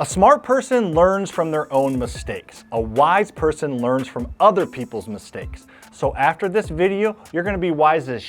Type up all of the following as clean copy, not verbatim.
A smart person learns from their own mistakes. A wise person learns from other people's mistakes. So after this video, you're gonna be wise as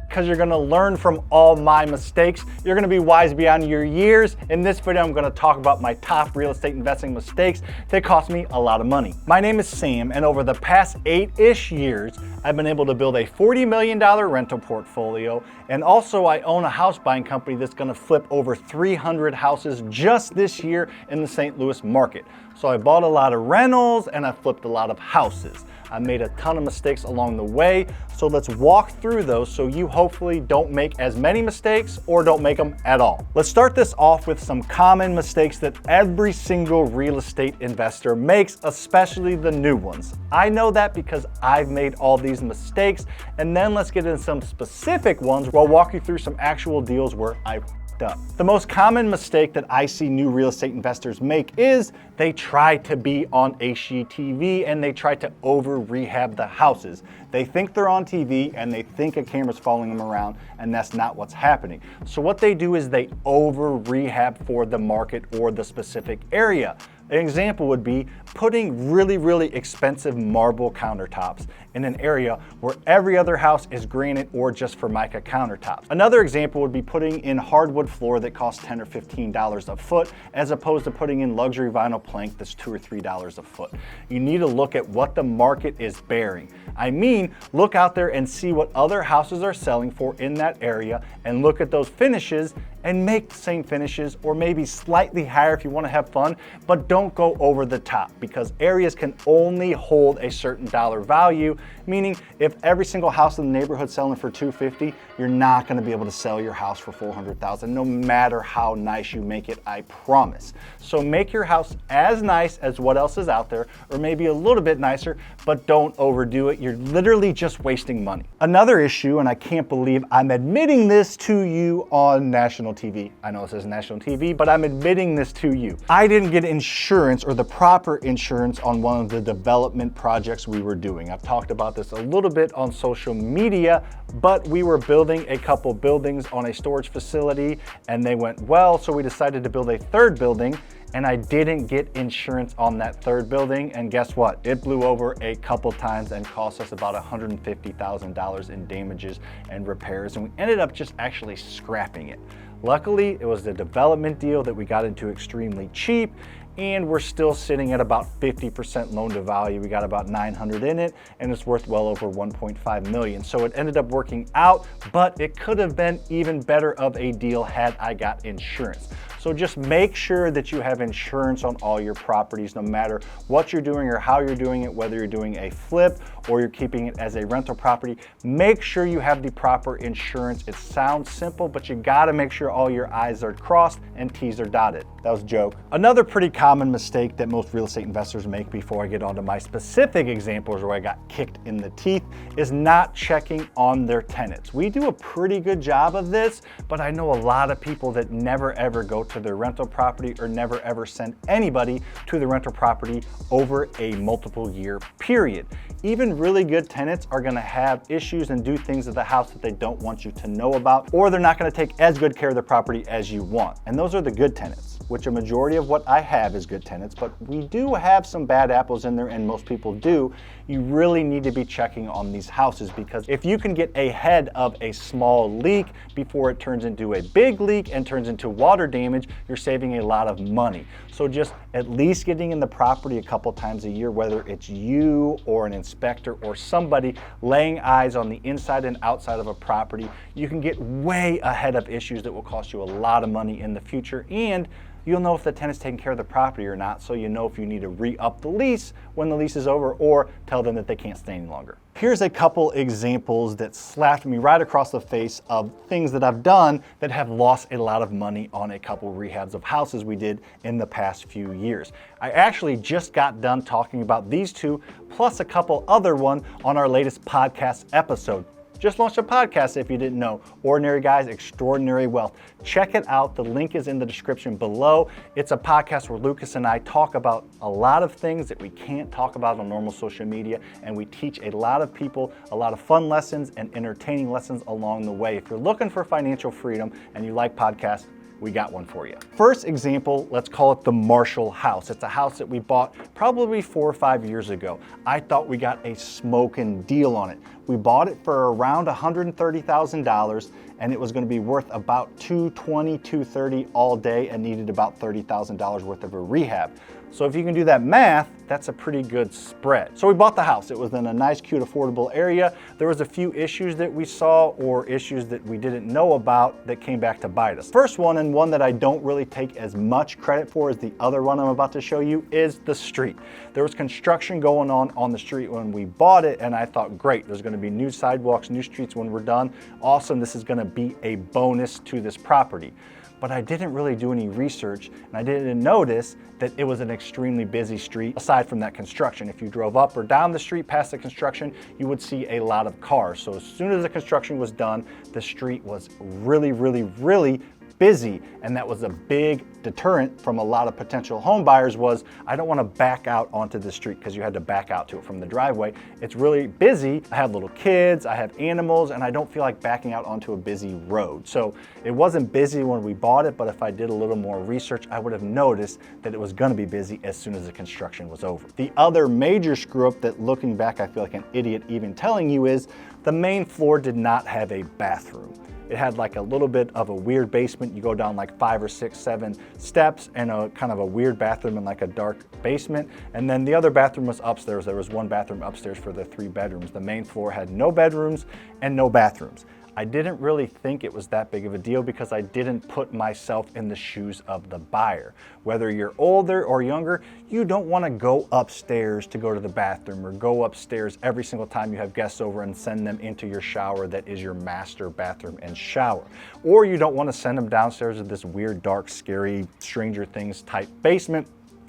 because you're gonna learn from all my mistakes. You're gonna be wise beyond your years. In this video, I'm gonna talk about my top real estate investing mistakes that cost me a lot of money. My name is Sam, and over the past 8-ish years, I've been able to build a $40 million rental portfolio, and also I own a house buying company that's gonna flip over 300 houses just this year in the St. Louis market. So I bought a lot of rentals and I flipped a lot of houses. I made a ton of mistakes along the way, so let's walk through those so you hopefully don't make as many mistakes or don't make them at all. Let's start this off with some common mistakes that every single real estate investor makes, especially the new ones. I know that because I've made all these mistakes, and then let's get into some specific ones where I'll walk you through some actual deals where I up. The most common mistake that I see new real estate investors make is they try to be on HGTV and they try to over rehab the houses. They think they're on TV and they think a camera's following them around, and that's not what's happening. So what they do is they over rehab for the market or the specific area. An example would be putting really expensive marble countertops in an area where every other house is granite or just Formica countertops. Another example would be putting in hardwood floor that costs $10 or $15 a foot, as opposed to putting in luxury vinyl plank that's $2 or $3 a foot. You need to look at what the market is bearing. I mean, look out there and see what other houses are selling for in that area, and look at those finishes and make the same finishes, or maybe slightly higher if you want to have fun, but don't go over the top, because areas can only hold a certain dollar value, meaning if every single house in the neighborhood selling for $250, you're not going to be able to sell your house for $400,000 no matter how nice you make it, I promise. So make your house as nice as what else is out there, or maybe a little bit nicer, but don't overdo it. You're literally just wasting money. Another issue, and I can't believe I'm admitting this to you on national TV. I know it says national TV, but I'm admitting this to you. I didn't get insurance, or the proper insurance, on one of the development projects we were doing. I've talked about this a little bit on social media, but we were building a couple buildings on a storage facility and they went well, so we decided to build a third building, and I didn't get insurance on that third building, and guess what? It blew over a couple times and cost us about $150,000 in damages and repairs, and we ended up just actually scrapping it. Luckily, it was the development deal that we got into extremely cheap, and we're still sitting at about 50% loan to value. We got about 900 in it, and it's worth well over 1.5 million. So it ended up working out, but it could have been even better of a deal had I got insurance. So just make sure that you have insurance on all your properties, no matter what you're doing or how you're doing it, whether you're doing a flip or you're keeping it as a rental property. Make sure you have the proper insurance. It sounds simple, but you gotta make sure all your I's are crossed and T's are dotted. That was a joke. Another pretty common mistake that most real estate investors make, before I get onto my specific examples where I got kicked in the teeth, is not checking on their tenants. We do a pretty good job of this, but I know a lot of people that never ever go to their rental property, or never ever send anybody to the rental property over a multiple year period. Even really good tenants are gonna have issues and do things at the house that they don't want you to know about, or they're not gonna take as good care of the property as you want. And those are the good tenants, which a majority of what I have is good tenants, but we do have some bad apples in there, and most people do. You really need to be checking on these houses, because if you can get ahead of a small leak before it turns into a big leak and turns into water damage, you're saving a lot of money. So just at least getting in the property a couple times a year, whether it's you or an inspector or somebody laying eyes on the inside and outside of a property, you can get way ahead of issues that will cost you a lot of money in the future, and you'll know if the tenant's taking care of the property or not, so you know if you need to re-up the lease when the lease is over, or tell them that they can't stay any longer. Here's a couple examples that slapped me right across the face of things that I've done that have lost a lot of money on a couple rehabs of houses we did in the past few years. I actually just got done talking about these two, plus a couple other one on our latest podcast episode. Just launched a podcast, if you didn't know, Ordinary Guys, Extraordinary Wealth. Check it out. The link is in the description below. It's a podcast where Lucas and I talk about a lot of things that we can't talk about on normal social media, and we teach a lot of people a lot of fun lessons and entertaining lessons along the way. If you're looking for financial freedom and you like podcasts, we got one for you. First example, let's call it the Marshall house. It's a house that we bought probably 4 or 5 years ago. I thought we got a smoking deal on it. We bought it for around $130,000 and it was going to be worth about $220,000, $230,000 all day and needed about $30,000 worth of a rehab. So if you can do that math, that's a pretty good spread. So we bought the house. It was in a nice, cute, affordable area. There was a few issues that we saw or issues that we didn't know about that came back to bite us. First one, and one that I don't really take as much credit for as the other one I'm about to show you, is the street. There was construction going on the street when we bought it, and I thought, great, there's gonna be new sidewalks, new streets when we're done. Awesome, this is gonna be a bonus to this property. But I didn't really do any research and I didn't notice that it was an extremely busy street aside from that construction. If you drove up or down the street past the construction, you would see a lot of cars. So as soon as the construction was done, the street was really, really, really busy, and that was a big deterrent from a lot of potential home buyers. Was I don't want to back out onto the street, because you had to back out to it from the driveway. It's really busy. I have little kids, I have animals, and I don't feel like backing out onto a busy road. So it wasn't busy when we bought it, but if I did a little more research, I would have noticed that it was going to be busy as soon as the construction was over. The other major screw up that, looking back, I feel like an idiot even telling you, is the main floor did not have a bathroom. It had like a little bit of a weird basement. You go down like 5 or 6, 7 steps, and a kind of a weird bathroom in like a dark basement. And then the other bathroom was upstairs. There was one bathroom upstairs for the 3 bedrooms. The main floor had no bedrooms and no bathrooms. I didn't really think it was that big of a deal because I didn't put myself in the shoes of the buyer. Whether you're older or younger, you don't want to go upstairs to go to the bathroom, or go upstairs every single time you have guests over and send them into your shower that is your master bathroom and shower. Or you don't want to send them downstairs to this weird, dark, scary, Stranger Things type basement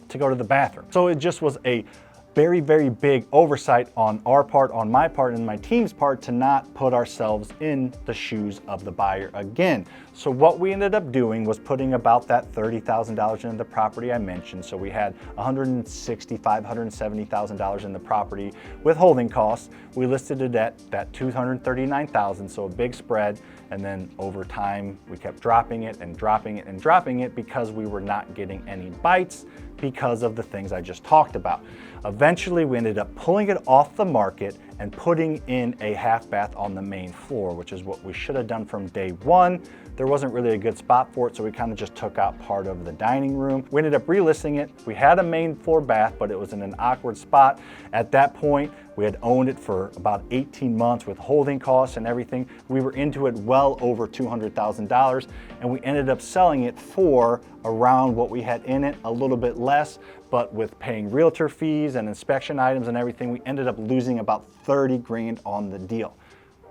to go to the bathroom. So it just was a very, very big oversight on our part, on my part, and my team's part, to not put ourselves in the shoes of the buyer again. So what we ended up doing was putting about that $30,000 into the property I mentioned. So we had $165,000, $170,000 in the property with holding costs. We listed it at that $239,000, so a big spread. And then over time, we kept dropping it and dropping it and dropping it because we were not getting any bites because of the things I just talked about. Eventually, we ended up pulling it off the market and putting in a half bath on the main floor, which is what we should have done from day one. There wasn't really a good spot for it, so we kind of just took out part of the dining room. We ended up relisting it. We had a main floor bath, but it was in an awkward spot. At that point, we had owned it for about 18 months with holding costs and everything. We were into it well over $200,000, and we ended up selling it for around what we had in it, a little bit less, but with paying realtor fees and inspection items and everything, we ended up losing about 30 grand on the deal.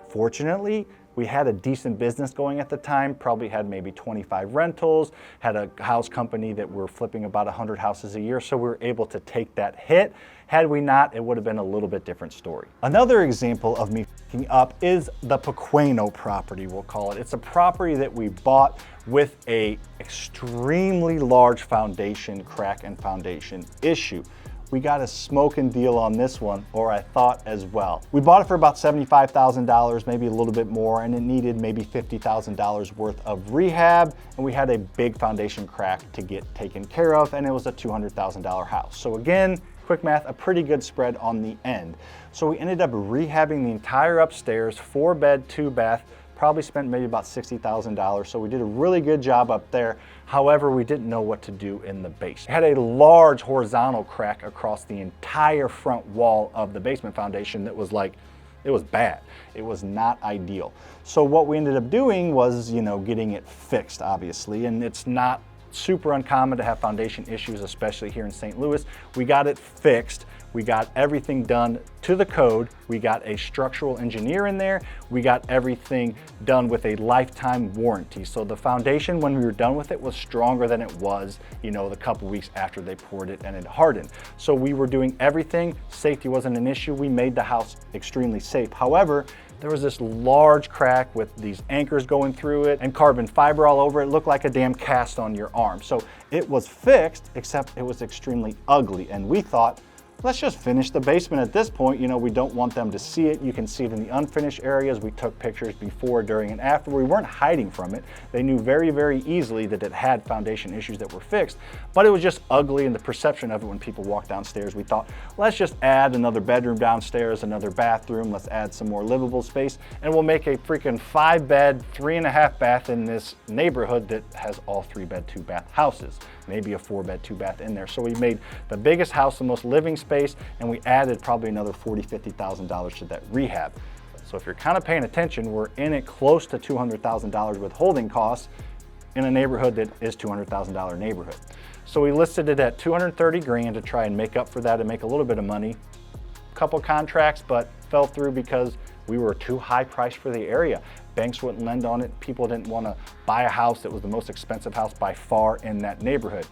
Fortunately, we had a decent business going at the time, probably had maybe 25 rentals, had a house company that were flipping about 100 houses a year, so we were able to take that hit. Had we not, it would have been a little bit different story. Another example of me f***ing up is the Pequeno property, we'll call it. It's a property that we bought with a extremely large foundation crack and foundation issue. We got a smoking deal on this one, or I thought as well. We bought it for about $75,000, maybe a little bit more, and it needed maybe $50,000 worth of rehab, and we had a big foundation crack to get taken care of, and it was a $200,000 house. So again, quick math, a pretty good spread on the end. So we ended up rehabbing the entire upstairs, 4-bed, 2-bath, probably spent maybe about $60,000. So we did a really good job up there. However, we didn't know what to do in the basement. It had a large horizontal crack across the entire front wall of the basement foundation that was like, it was bad. It was not ideal. So what we ended up doing was, getting it fixed, obviously, and it's not super uncommon to have foundation issues, especially here in St. Louis. We got it fixed. We got everything done to the code. We got a structural engineer in there. We got everything done with a lifetime warranty. So the foundation, when we were done with it, was stronger than it was, the couple weeks after they poured it and it hardened. So we were doing everything. Safety wasn't an issue. We made the house extremely safe. However, there was this large crack with these anchors going through it and carbon fiber all over it. It looked like a damn cast on your arm. So it was fixed, except it was extremely ugly. And we thought, let's just finish the basement at this point. You know, we don't want them to see it. You can see it in the unfinished areas. We took pictures before, during, and after. We weren't hiding from it. They knew very, very easily that it had foundation issues that were fixed, but it was just ugly in the perception of it when people walked downstairs. We thought, let's just add another bedroom downstairs, another bathroom. Let's add some more livable space, and we'll make a freaking 5-bed, 3.5 bath in this neighborhood that has all 3-bed, 2-bath houses. Maybe a 4-bed, 2-bath in there. So we made the biggest house, the most living space, and we added probably another $40,000, $50,000 to that rehab. So if you're kind of paying attention, we're in it close to $200,000 with holding costs in a neighborhood that is $200,000 neighborhood. So we listed it at 230 grand to try and make up for that and make a little bit of money. Couple contracts, but fell through because we were too high priced for the area. Banks wouldn't lend on it. People didn't want to buy a house that was the most expensive house by far in that neighborhood.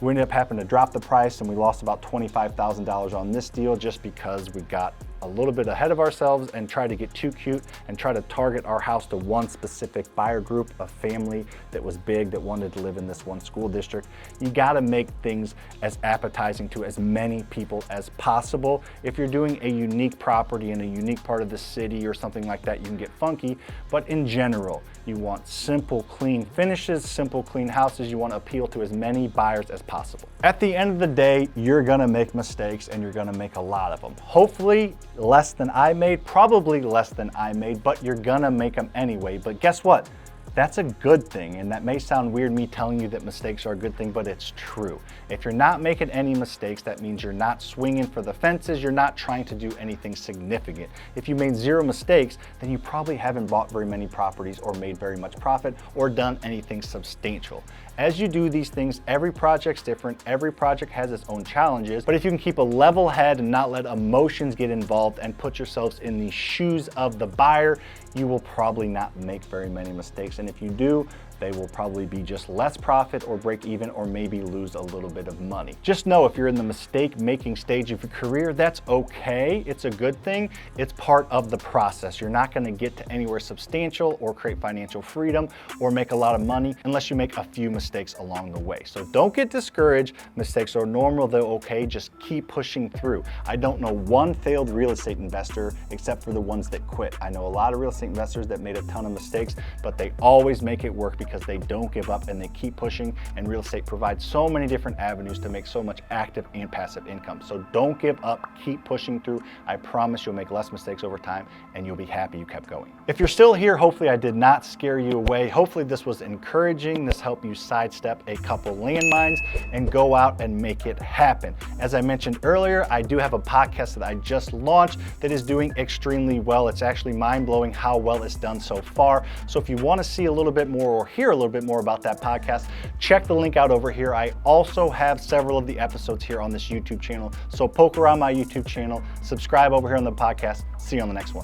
We ended up having to drop the price, and we lost about $25,000 on this deal just because we got a little bit ahead of ourselves and tried to get too cute and try to target our house to one specific buyer group, a family that was big that wanted to live in this one school district. You gotta make things as appetizing to as many people as possible. If you're doing a unique property in a unique part of the city or something like that, you can get funky, but in general, you want simple, clean finishes, simple, clean houses. You want to appeal to as many buyers as possible. At the end of the day, you're gonna make mistakes, and you're gonna make a lot of them. Hopefully less than I made, probably less than I made, but you're gonna make them anyway. But guess what? That's a good thing, and that may sound weird, me telling you that mistakes are a good thing, but it's true. If you're not making any mistakes, that means you're not swinging for the fences, you're not trying to do anything significant. If you made 0 mistakes, then you probably haven't bought very many properties or made very much profit or done anything substantial. As you do these things, every project's different, every project has its own challenges, but if you can keep a level head and not let emotions get involved and put yourselves in the shoes of the buyer, you will probably not make very many mistakes. And if you do, they will probably be just less profit or break even or maybe lose a little bit of money. Just know if you're in the mistake making stage of your career, that's okay. It's a good thing. It's part of the process. You're not gonna get to anywhere substantial or create financial freedom or make a lot of money unless you make a few mistakes along the way. So don't get discouraged. Mistakes are normal, they're okay. Just keep pushing through. I don't know one failed real estate investor except for the ones that quit. I know a lot of real estate investors that made a ton of mistakes, but they always make it work because they don't give up and they keep pushing, and real estate provides so many different avenues to make so much active and passive income. So don't give up, keep pushing through. I promise you'll make less mistakes over time and you'll be happy you kept going. If you're still here, hopefully I did not scare you away. Hopefully this was encouraging. This helped you sidestep a couple landmines and go out and make it happen. As I mentioned earlier, I do have a podcast that I just launched that is doing extremely well. It's actually mind-blowing how well it's done so far. So if you want to see a little bit more or hear a little bit more about that podcast, check the link out over here. I also have several of the episodes here on this YouTube channel. So poke around my YouTube channel, subscribe over here on the podcast. See you on the next one.